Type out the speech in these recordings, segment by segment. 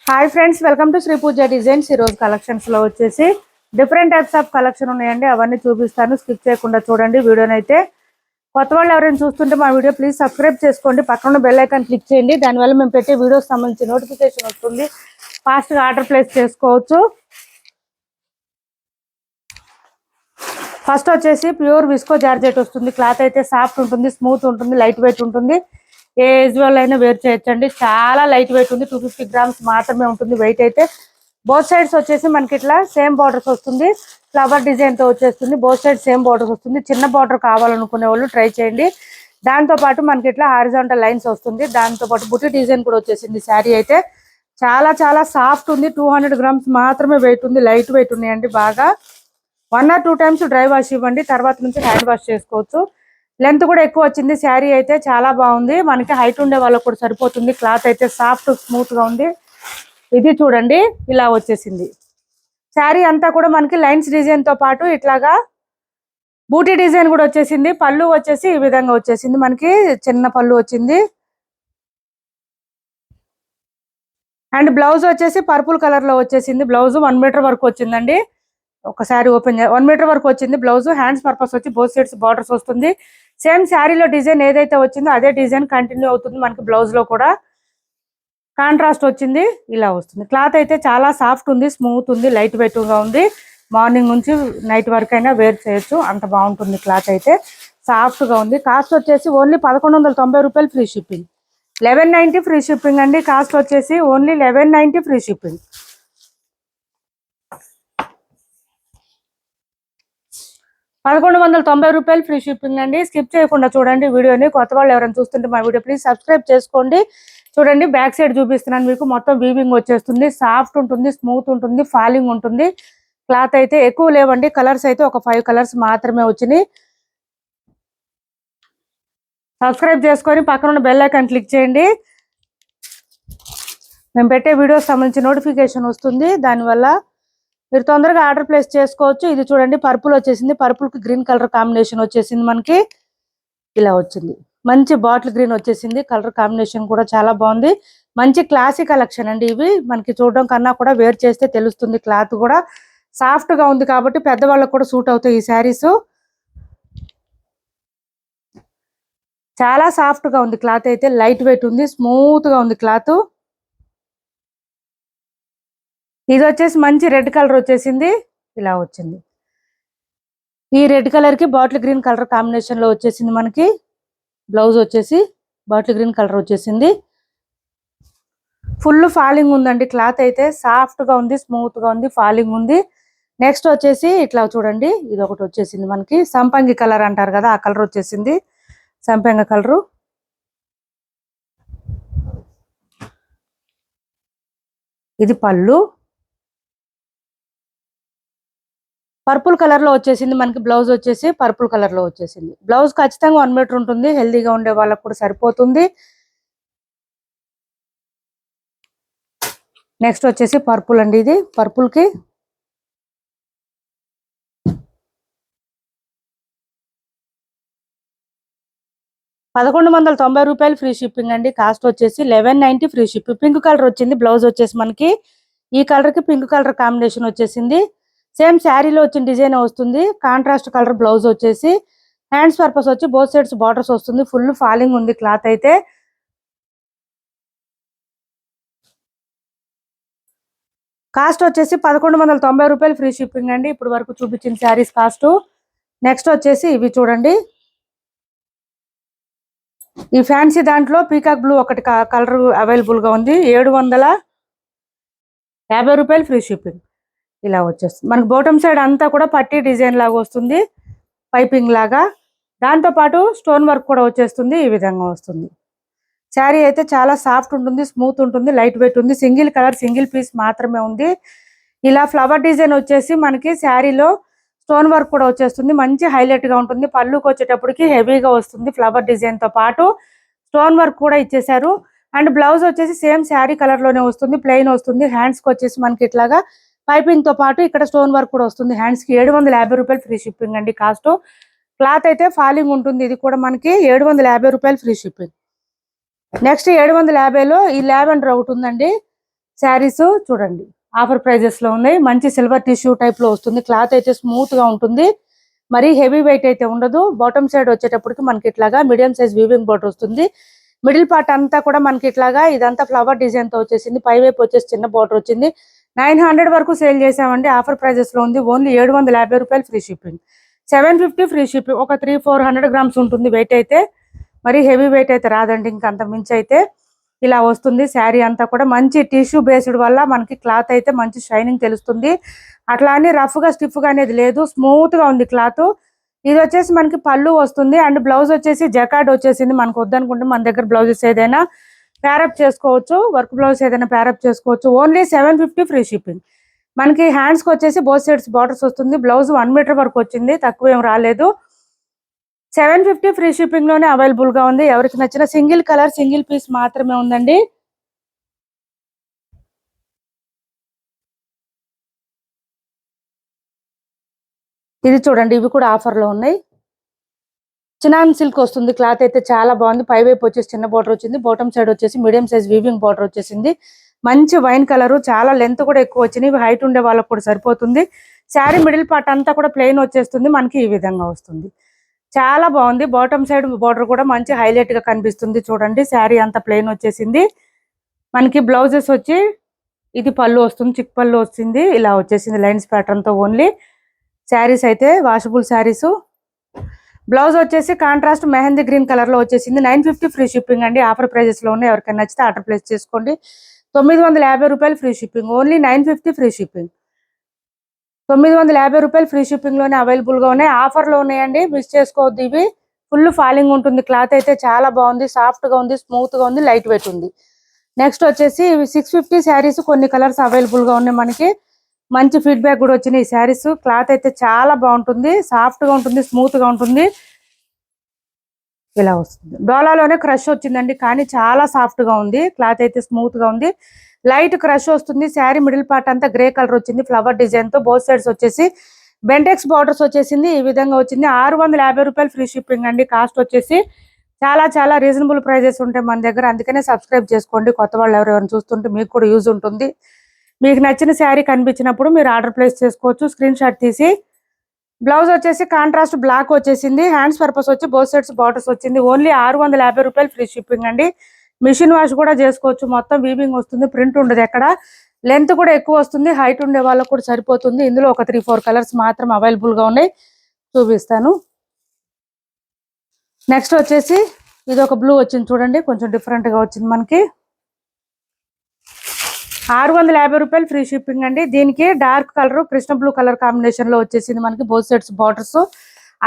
Hi friends, welcome to Shri Pooja designs. ఈరోజు కలెక్షన్స్లో వచ్చేసి డిఫరెంట్ టైప్స్ ఆఫ్ కలెక్షన్ ఉన్నాయండి. అవన్నీ చూపిస్తాను, స్కిప్ చేయకుండా చూడండి వీడియోని. అయితే కొత్త వాళ్ళు ఎవరైనా చూస్తుంటే మా వీడియో ప్లీజ్ సబ్స్క్రైబ్ చేసుకోండి, పక్కన బెల్ ఐకాన్ క్లిక్ చేయండి. దానివల్ల మేము పెట్టే వీడియోస్ సంబంధించి నోటిఫికేషన్ వస్తుంది, ఫాస్ట్గా ఆర్డర్ ప్లేస్ చేసుకోవచ్చు. ఫస్ట్ వచ్చేసి ప్యూర్ విస్కో జార్జెట్ వస్తుంది. క్లాత్ అయితే సాఫ్ట్ ఉంటుంది, స్మూత్ ఉంటుంది, లైట్ వెయిట్ ఉంటుంది. ఏ ఏజ్ వాళ్ళు అయినా వేర్ చేయొచ్చండి. చాలా లైట్ వెయిట్ ఉంది, 250 గ్రామ్స్ మాత్రమే ఉంటుంది వెయిట్. అయితే బోత్ సైడ్స్ వచ్చేసి మనకి ఇట్లా సేమ్ బార్డర్స్ వస్తుంది, ఫ్లవర్ డిజైన్ తో వచ్చేస్తుంది. బోత్ సైడ్ సేమ్ బార్డర్స్ వస్తుంది. చిన్న బార్డర్ కావాలనుకునే వాళ్ళు ట్రై చేయండి. దాంతో పాటు మనకి ఇట్లా హారిజాంటల్ లైన్స్ వస్తుంది. దాంతో పాటు బుట్టి డిజైన్ కూడా వచ్చేసింది. శారీ అయితే చాలా చాలా సాఫ్ట్ ఉంది, 200 గ్రామ్స్ మాత్రమే వెయిట్ ఉంది, లైట్ వెయిట్ ఉన్నాయండి. బాగా 1 or 2 టైమ్స్ డ్రై వాష్ ఇవ్వండి, తర్వాత నుంచి హ్యాండ్ వాష్ చేసుకోవచ్చు. లెంత్ కూడా ఎక్కువ వచ్చింది. శారీ అయితే చాలా బాగుంది, మనకి హైట్ ఉండే వాళ్ళకు కూడా సరిపోతుంది. క్లాత్ అయితే సాఫ్ట్ స్మూత్ గా ఉంది. ఇది చూడండి, ఇలా వచ్చేసింది. శారీ అంతా కూడా మనకి లైన్స్ డిజైన్ తో పాటు ఇట్లాగా బూటీ డిజైన్ కూడా వచ్చేసింది. పళ్ళు వచ్చేసి ఈ విధంగా వచ్చేసింది, మనకి చిన్న పళ్ళు వచ్చింది. అండ్ బ్లౌజ్ వచ్చేసి పర్పుల్ కలర్ లో వచ్చేసింది. బ్లౌజ్ 1 మీటర్ వరకు వచ్చిందండి. ఒకసారి ఓపెన్ 1 మీటర్ వరకు వచ్చింది బ్లౌజ్. హ్యాండ్స్ పర్పస్ వచ్చి బోత్ సైడ్స్ బార్డర్స్ వస్తుంది. సేమ్ శారీలో డిజైన్ ఏదైతే వచ్చిందో అదే డిజైన్ కంటిన్యూ అవుతుంది. మనకి బ్లౌజ్ లో కూడా కాంట్రాస్ట్ వచ్చింది, ఇలా వస్తుంది. క్లాత్ అయితే చాలా సాఫ్ట్ ఉంది, స్మూత్ ఉంది, లైట్ వెయిట్ గా ఉంది. మార్నింగ్ నుంచి నైట్ వరకు అయినా వేర్ చేయొచ్చు, అంత బాగుంటుంది. క్లాత్ అయితే సాఫ్ట్ గా ఉంది. కాస్ట్ వచ్చేసి ఓన్లీ 1190 రూపాయలు ఫ్రీ షిప్పింగ్. 1190 ఫ్రీ షిప్పింగ్ అండి. కాస్ట్ వచ్చేసి ఓన్లీ 1190 ఫ్రీ షిప్పింగ్. 1190 రూపాయలు ఫ్రీ షిప్పింగ్ అండి. స్కిప్ చేయకుండా చూడండి వీడియోని. కొత్త వాళ్ళు ఎవరైనా చూస్తుంటే మా వీడియో ప్లీజ్ సబ్స్క్రైబ్ చేసుకోండి. చూడండి, బ్యాక్ సైడ్ చూపిస్తున్నాను మీకు. మొత్తం వీవింగ్ వచ్చేస్తుంది, సాఫ్ట్ ఉంటుంది, స్మూత్ ఉంటుంది, ఫాలింగ్ ఉంటుంది. క్లాత్ అయితే ఎక్కువ లేవండి. కలర్స్ అయితే ఒక 5 కలర్స్ మాత్రమే వచ్చినాయి. సబ్స్క్రైబ్ చేసుకొని పక్కన ఉన్న బెల్ ఐకాన్ క్లిక్ చేయండి. మేము పెట్టే వీడియోస్ సంబంధించి నోటిఫికేషన్ వస్తుంది, దానివల్ల మీరు తొందరగా ఆర్డర్ ప్లేస్ చేసుకోవచ్చు. ఇది చూడండి, పర్పుల్ వచ్చేసింది. పర్పుల్ కి గ్రీన్ కలర్ కాంబినేషన్ వచ్చేసింది. మనకి ఇలా వచ్చింది. మంచి బాటిల్ గ్రీన్ వచ్చేసింది. కలర్ కాంబినేషన్ కూడా చాలా బాగుంది. మంచి క్లాసిక్ కలెక్షన్ అండి. ఇవి మనకి చూడడం కన్నా కూడా వేర్ చేస్తే తెలుస్తుంది. క్లాత్ కూడా సాఫ్ట్ గా ఉంది కాబట్టి పెద్దవాళ్ళకు కూడా సూట్ అవుతాయి ఈ శారీస్. చాలా సాఫ్ట్ గా ఉంది. క్లాత్ అయితే లైట్ వెయిట్ ఉంది, స్మూత్ గా ఉంది క్లాత్. ఇది వచ్చేసి మంచి రెడ్ కలర్ వచ్చేసింది, ఇలా వచ్చింది. ఈ రెడ్ కలర్ కి బాటిల్ గ్రీన్ కలర్ కాంబినేషన్ లో వచ్చేసింది. మనకి బ్లౌజ్ వచ్చేసి బాటిల్ గ్రీన్ కలర్ వచ్చేసింది. ఫుల్ ఫాలింగ్ ఉందండి. క్లాత్ అయితే సాఫ్ట్ గా ఉంది, స్మూత్ గా ఉంది, ఫాలింగ్ ఉంది. నెక్స్ట్ వచ్చేసి ఇట్లా చూడండి, ఇది ఒకటి వచ్చేసింది. మనకి సంపంగి కలర్ అంటారు కదా, ఆ కలర్ వచ్చేసింది, సంపంగి కలరు. ఇది పళ్ళు పర్పుల్ కలర్ లో వచ్చేసింది. మనకి బ్లౌజ్ వచ్చేసి పర్పుల్ కలర్ లో వచ్చేసింది. బ్లౌజ్ ఖచ్చితంగా 1 మీటర్ ఉంటుంది, హెల్దీగా ఉండే వాళ్ళకు కూడా సరిపోతుంది. నెక్స్ట్ వచ్చేసి పర్పుల్ అండి. ఇది పర్పుల్ కి 1190 రూపాయలు ఫ్రీ షిప్పింగ్ అండి. కాస్ట్ వచ్చేసి 1190 ఫ్రీ షిప్పింగ్. పింక్ కలర్ వచ్చింది. బ్లౌజ్ వచ్చేసి మనకి ఈ కలర్ కి పింక్ కలర్ కాంబినేషన్ వచ్చేసింది. సేమ్ శారీలో వచ్చిన డిజైన్ వస్తుంది. కాంట్రాస్ట్ కలర్ బ్లౌజ్ వచ్చేసి హ్యాండ్స్ పర్పస్ వచ్చి బోత్ సైడ్స్ బార్డర్స్ వస్తుంది. ఫుల్ ఫాలింగ్ ఉంది క్లాత్ అయితే. కాస్ట్ వచ్చేసి 1190 రూపాయలు ఫ్రీ షిప్పింగ్ అండి. ఇప్పుడు వరకు చూపించిన శారీస్ కాస్ట్. నెక్స్ట్ వచ్చేసి ఇవి చూడండి, ఈ ఫ్యాన్సీ దాంట్లో పీకాక్ బ్లూ ఒకటి కలర్ అవైలబుల్ గా ఉంది. 750 రూపాయలు ఫ్రీ షిప్పింగ్. ఇలా వచ్చేస్తుంది. మనకి బాటమ్ సైడ్ అంతా కూడా పట్టీ డిజైన్ లాగా వస్తుంది, పైపింగ్ లాగా. దాంతో పాటు స్టోన్ వర్క్ కూడా వచ్చేస్తుంది, ఈ విధంగా వస్తుంది. శారీ అయితే చాలా సాఫ్ట్ ఉంటుంది, స్మూత్ ఉంటుంది, లైట్ వెయిట్ ఉంది. సింగిల్ కలర్ సింగిల్ పీస్ మాత్రమే ఉంది. ఇలా ఫ్లవర్ డిజైన్ వచ్చేసి మనకి శారీలో స్టోన్ వర్క్ కూడా వచ్చేస్తుంది, మంచి హైలైట్ గా ఉంటుంది. పళ్ళుకి వచ్చేటప్పటికి హెవీగా వస్తుంది. ఫ్లవర్ డిజైన్ తో పాటు స్టోన్ వర్క్ కూడా ఇచ్చేసారు. అండ్ బ్లౌజ్ వచ్చేసి సేమ్ శారీ కలర్ లోనే వస్తుంది, ప్లెయిన్ వస్తుంది. హ్యాండ్స్ కి వచ్చేసి మనకి ఇట్లాగా పైపింగ్ తో పాటు ఇక్కడ స్టోన్ వర్క్ కూడా వస్తుంది. హ్యాండ్స్ కి 750 రూపాయలు ఫ్రీ షిప్పింగ్ అండి. కాస్ట్ క్లాత్ అయితే ఫాలింగ్ ఉంటుంది. ఇది కూడా మనకి 750 రూపాయలు ఫ్రీ షిప్పింగ్. నెక్స్ట్ 750లో ఈ లావెండర్ ఒకటి ఉందండి. శారీస్ చూడండి ఆఫర్ ప్రైజెస్ లో ఉన్నాయి. మంచి సిల్వర్ టిష్యూ టైప్ లో వస్తుంది. క్లాత్ అయితే స్మూత్ గా ఉంటుంది. మరి హెవీ వెయిట్ అయితే ఉండదు. బాటమ్ సైడ్ వచ్చేటప్పటికి మనకి ఇట్లాగా మీడియం సైజ్ వీవింగ్ బోర్డర్ వస్తుంది. మిడిల్ పార్ట్ అంతా కూడా మనకి ఇట్లాగా ఇదంతా ఫ్లవర్ డిజైన్ తో వచ్చేసింది. పై వైపు వచ్చేసి చిన్న బోర్డర్ వచ్చింది. 900 వరకు సేల్ చేసామండి. ఆఫర్ ప్రైజెస్ లో ఉంది. ఓన్లీ 750 రూపాయలు ఫ్రీ షిప్పింగ్. 750 free shipping. ఒక 300-400 గ్రామ్స్ ఉంటుంది వెయిట్ అయితే. మరి హెవీ వెయిట్ అయితే రాదండి. ఇంకా అంత మించి అయితే ఇలా వస్తుంది. శారీ అంతా కూడా మంచి టిష్యూ బేస్డ్ వల్ల మనకి క్లాత్ అయితే మంచి షైనింగ్ తెలుస్తుంది. అట్లా అని రఫ్ గా స్టిఫ్ గా అనేది లేదు. స్మూత్ గా ఉంది క్లాత్. ఇది వచ్చేసి మనకి పళ్ళు వస్తుంది. అండ్ బ్లౌజ్ వచ్చేసి జకార్డ్ వచ్చేసింది. మనకు వద్దనుకుంటే మన దగ్గర బ్లౌజెస్ ఏదైనా ప్యారప్ చేసుకోవచ్చు. వర్క్ బ్లౌజ్ ఏదైనా ప్యారప్ చేసుకోవచ్చు. Only 750 free shipping. మనకి హ్యాండ్స్ కి వచ్చేసి బోత్ సైడ్స్ బార్డర్స్ వస్తుంది. బ్లౌజ్ 1 మీటర్ వరకు వచ్చింది. తక్కువ ఏం రాలేదు. 750 ఫ్రీ షిప్పింగ్ లోనే అవైలబుల్ గా ఉంది. ఎవరికి నచ్చిన సింగిల్ కలర్ సింగిల్ పీస్ మాత్రమే ఉందండి. ఇది చూడండి, ఇవి కూడా ఆఫర్ లో ఉన్నాయి. చినాన్ సిల్క్ వస్తుంది. క్లాత్ అయితే చాలా బాగుంది. పై వైపు వచ్చేసి చిన్న బోర్డర్ వచ్చింది. బాటమ్ సైడ్ వచ్చేసి మీడియం సైజ్ వీవింగ్ బోర్డర్ వచ్చేసింది. మంచి వైన్ కలర్. చాలా లెంత్ కూడా ఎక్కువ వచ్చింది. ఇవి హైట్ ఉండే వాళ్ళకి కూడా సరిపోతుంది. శారీ మిడిల్ పార్ట్ అంతా కూడా ప్లెయిన్ వచ్చేస్తుంది. మనకి ఈ విధంగా వస్తుంది. చాలా బాగుంది. బాటమ్ సైడ్ బోర్డర్ కూడా మంచి హైలైట్ గా కనిపిస్తుంది. చూడండి, శారీ అంతా ప్లెయిన్ వచ్చేసింది. మనకి బ్లౌజెస్ వచ్చి ఇది పళ్ళు వస్తుంది. చిక్ పళ్ళు వస్తుంది. ఇలా వచ్చేసింది లైన్స్ ప్యాటర్న్ తో. ఓన్లీ శారీస్ అయితే వాషబుల్ శారీస్. బ్లౌజ్ వచ్చేసి కాంట్రాస్ట్ మెహందీ గ్రీన్ కలర్ లో వచ్చేసింది. 950 ఫ్రీ షిప్పింగ్ అండి. ఆఫర్ ప్రైజెస్ లో ఉన్నాయి. ఎవరికైనా నచ్చితే ఆర్డర్ ప్లేస్ చేసుకోండి. 950 రూపాయలు free shipping. Only 950 free shipping. 950 రూపాయలు ఫ్రీ షిప్పింగ్ లోనే అవైలబుల్ గా ఉన్నాయి. ఆఫర్ లో ఉన్నాయండి. మిస్ చేసుకోవద్దు. ఇవి ఫుల్ ఫాలింగ్ ఉంటుంది. క్లాత్ అయితే చాలా బాగుంది. సాఫ్ట్ గా ఉంది. స్మూత్ గా ఉంది. లైట్ వెయిట్ ఉంది. నెక్స్ట్ వచ్చేసి 650 శారీస్. కొన్ని కలర్స్ అవైలబుల్ గా ఉన్నాయి. మనకి మంచి ఫీడ్బ్యాక్ కూడా వచ్చినాయి. ఈ శారీస్ క్లాత్ అయితే చాలా బాగుంటుంది. సాఫ్ట్ గా ఉంటుంది. స్మూత్ గా ఉంటుంది. ఇలా వస్తుంది. డోలాలోనే క్రష్ వచ్చిందండి, కానీ చాలా సాఫ్ట్ గా ఉంది. క్లాత్ అయితే స్మూత్ గా ఉంది. లైట్ క్రష్ వస్తుంది. శారీ మిడిల్ పార్ట్ అంతా గ్రే కలర్ వచ్చింది. ఫ్లవర్ డిజైన్ తో బోత్ సైడ్స్ వచ్చేసి బెంటెక్స్ బార్డర్స్ వచ్చేసింది. ఈ విధంగా వచ్చింది. 650 రూపాయలు ఫ్రీ షిప్పింగ్ అండి. కాస్ట్ వచ్చేసి చాలా చాలా రీజనబుల్ ప్రైజెస్ ఉంటాయి మన దగ్గర. అందుకనే సబ్స్క్రైబ్ చేసుకోండి. కొత్త వాళ్ళు ఎవరెవరైనా చూస్తుంటే మీకు కూడా యూజ్ ఉంటుంది. మీకు నచ్చిన శారీ కనిపించినప్పుడు మీరు ఆర్డర్ ప్లేస్ చేసుకోవచ్చు. స్క్రీన్ షాట్ తీసి. బ్లౌజ్ వచ్చేసి కాంట్రాస్ట్ బ్లాక్ వచ్చేసింది. హ్యాండ్స్ పర్పస్ వచ్చి బోత్ సైడ్స్ బార్డర్స్ వచ్చింది. ఓన్లీ 650 రూపాయలు ఫ్రీ షిప్పింగ్ అండి. మిషన్ వాష్ కూడా చేసుకోవచ్చు. మొత్తం వీవింగ్ వస్తుంది. ప్రింట్ ఉండదు ఎక్కడ. లెంత్ కూడా ఎక్కువ వస్తుంది. హైట్ ఉండే వాళ్ళకు కూడా సరిపోతుంది. ఇందులో ఒక 3-4 కలర్స్ మాత్రం అవైలబుల్ గా ఉన్నాయి. చూపిస్తాను. నెక్స్ట్ వచ్చేసి ఇది ఒక బ్లూ వచ్చింది. చూడండి, కొంచెం డిఫరెంట్ గా వచ్చింది. మనకి 650 రూపాయలు ఫ్రీ షిప్పింగ్ అండి. దీనికి dark colour Krishna blue colour combination లో వచ్చేసింది. మనకి బోత్ సైడ్స్ బార్డర్స్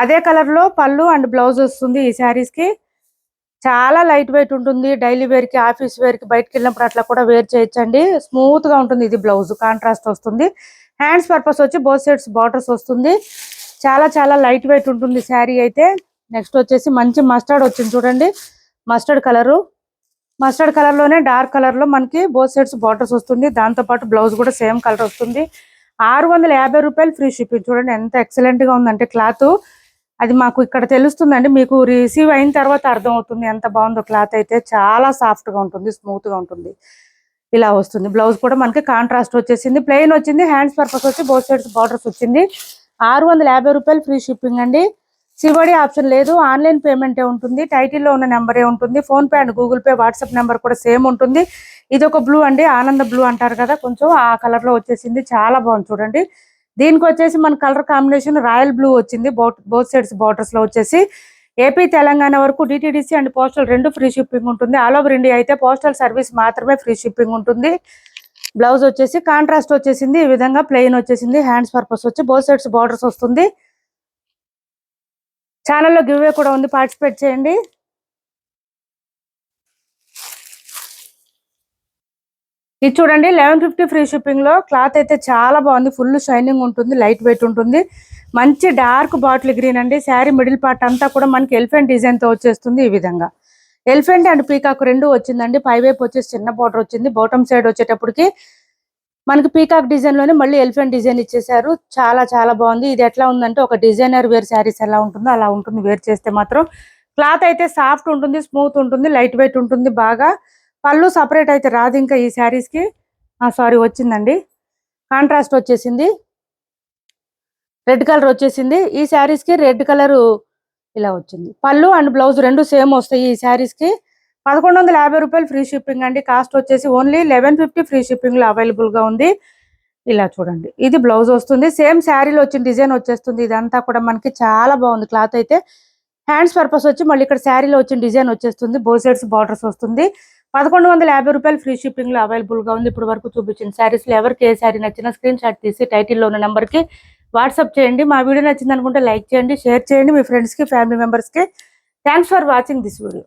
అదే కలర్ లో పళ్ళు అండ్ బ్లౌజ్ వస్తుంది. ఈ శారీస్ కి చాలా లైట్ వెయిట్ ఉంటుంది. డైలీ వేర్ కి, ఆఫీస్ వేర్ కి, బయటకు వెళ్ళినప్పుడు అట్లా కూడా వేర్ చేయొచ్చండి. స్మూత్ గా ఉంటుంది. ఇది బ్లౌజ్ కాంట్రాస్ట్ వస్తుంది. హ్యాండ్స్ పర్పస్ వచ్చి బోత్ సైడ్స్ బార్డర్స్ వస్తుంది. చాలా చాలా లైట్ వెయిట్ ఉంటుంది శారీ అయితే. నెక్స్ట్ వచ్చేసి మంచి మస్టర్డ్ వచ్చింది. చూడండి, మస్టర్డ్ కలర్. మస్టర్డ్ కలర్ లోనే డార్క్ కలర్ లో మనకి బోత్ సైడ్స్ బార్డర్స్ వస్తుంది. దాంతో పాటు బ్లౌజ్ కూడా సేమ్ కలర్ వస్తుంది. 650 రూపాయలు ఫ్రీ షిప్పింగ్. చూడండి ఎంత ఎక్సలెంట్ గా ఉందంటే క్లాత్. అది మాకు ఇక్కడ తెలుస్తుందండి. మీకు రిసీవ్ అయిన తర్వాత అర్థం అవుతుంది ఎంత బాగుందో. క్లాత్ అయితే చాలా సాఫ్ట్ గా ఉంటుంది. స్మూత్ గా ఉంటుంది. ఇలా వస్తుంది. బ్లౌజ్ కూడా మనకి కాంట్రాస్ట్ వచ్చేసింది. ప్లెయిన్ వచ్చింది. హ్యాండ్స్ పర్పస్ వచ్చి బోత్ సైడ్స్ బార్డర్స్ వచ్చింది. 650 రూపాయలు ఫ్రీ షిప్పింగ్ అండి. సివడి ఆప్షన్ లేదు. ఆన్లైన్ పేమెంటే ఉంటుంది. టైటిల్లో ఉన్న నెంబరే ఉంటుంది. Phone pay and Google pay, WhatsApp number కూడా సేమ్ ఉంటుంది. ఇది ఒక బ్లూ అండి. ఆనంద బ్లూ అంటారు కదా, కొంచెం ఆ కలర్ లో వచ్చేసింది. చాలా బాగుంది. చూడండి, దీనికి వచ్చేసి మన కలర్ కాంబినేషన్ రాయల్ బ్లూ వచ్చింది. బోత్ సైడ్స్ బార్డర్స్ లో వచ్చేసి ఏపీ తెలంగాణ వరకు DTDC and postal 2 free shipping ఉంటుంది. ఆల్ ఓవర్ ఇండియా అయితే పోస్టల్ సర్వీస్ మాత్రమే ఫ్రీ షిప్పింగ్ ఉంటుంది. బ్లౌజ్ వచ్చేసి కాంట్రాస్ట్ వచ్చేసింది. ఈ విధంగా ప్లెయిన్ వచ్చేసింది. హ్యాండ్స్ పర్పస్ వచ్చి బోత్ సైడ్స్ బార్డర్స్ వస్తుంది. ఛానల్లో గివ్ అవే కూడా ఉంది. పార్టిసిపేట్ చేయండి. ఇది చూడండి, 1150 ఫ్రీ షిప్పింగ్ లో. క్లాత్ అయితే చాలా బాగుంది. ఫుల్ షైనింగ్ ఉంటుంది. లైట్ వెయిట్ ఉంటుంది. మంచి డార్క్ బాటిల్ గ్రీన్ అండి. శారీ మిడిల్ పార్ట్ అంతా కూడా మనకి ఎలిఫెంట్ డిజైన్ తో వచ్చేస్తుంది. ఈ విధంగా ఎలిఫెంట్ అండ్ పీకాక్ 2 వచ్చిందండి. పై వైపు వచ్చేసి చిన్న బార్డర్ వచ్చింది. బాటమ్ సైడ్ వచ్చేటప్పటికి మనకి పీకాక్ డిజైన్ లోనే మళ్ళీ ఎలిఫెంట్ డిజైన్ ఇచ్చేసారు. చాలా చాలా బాగుంది. ఇది ఎట్లా ఉందంటే ఒక డిజైనర్ వేర్ శారీస్ ఎలా ఉంటుందో అలా ఉంటుంది. వేర్ చేస్తే మాత్రం క్లాత్ అయితే సాఫ్ట్ ఉంటుంది. స్మూత్ ఉంటుంది. లైట్ వెయిట్ ఉంటుంది. బాగా పళ్ళు సపరేట్ అయితే రాదు ఇంకా ఈ శారీస్ కి. సారీ వచ్చిందండి. కాంట్రాస్ట్ వచ్చేసింది, రెడ్ కలర్ వచ్చేసింది. ఈ శారీస్ కి రెడ్ కలర్ ఇలా వచ్చింది. పళ్ళు అండ్ బ్లౌజ్ రెండు సేమ్ వస్తాయి. ఈ శారీస్ కి 1150 రూపాయలు ఫ్రీ షిప్పింగ్ అండి. కాస్ట్ వచ్చేసి ఓన్లీ 1150 ఫ్రీ షిప్పింగ్ లో అవైలబుల్ గా ఉంది. ఇలా చూడండి, ఇది బ్లౌజ్ వస్తుంది. సేమ్ శారీలో వచ్చిన డిజైన్ వచ్చేస్తుంది. ఇదంతా కూడా మనకి చాలా బాగుంది. క్లాత్ అయితే హ్యాండ్స్ పర్పస్ వచ్చి మళ్ళీ ఇక్కడ శారీలో వచ్చిన డిజైన్ వచ్చేస్తుంది. బోత్ సైడ్స్ బార్డర్స్ వస్తుంది. 1150 రూపాయలు ఫ్రీ షిప్పింగ్ లో అవైలబుల్ గా ఉంది. ఇప్పుడు వరకు చూపించిన శారీస్ లో ఎవరికి ఏ శారీ నచ్చినా స్క్రీన్ షాట్ తీసి టైటిల్లో ఉన్న నెంబర్ కి వాట్సాప్ చేయండి. మా వీడియో నచ్చింది అనుకుంటే లైక్ చేయండి, షేర్ చేయండి మీ ఫ్రెండ్స్ కి, ఫ్యామిలీ మెంబర్స్ కి. Thanks for watching this video.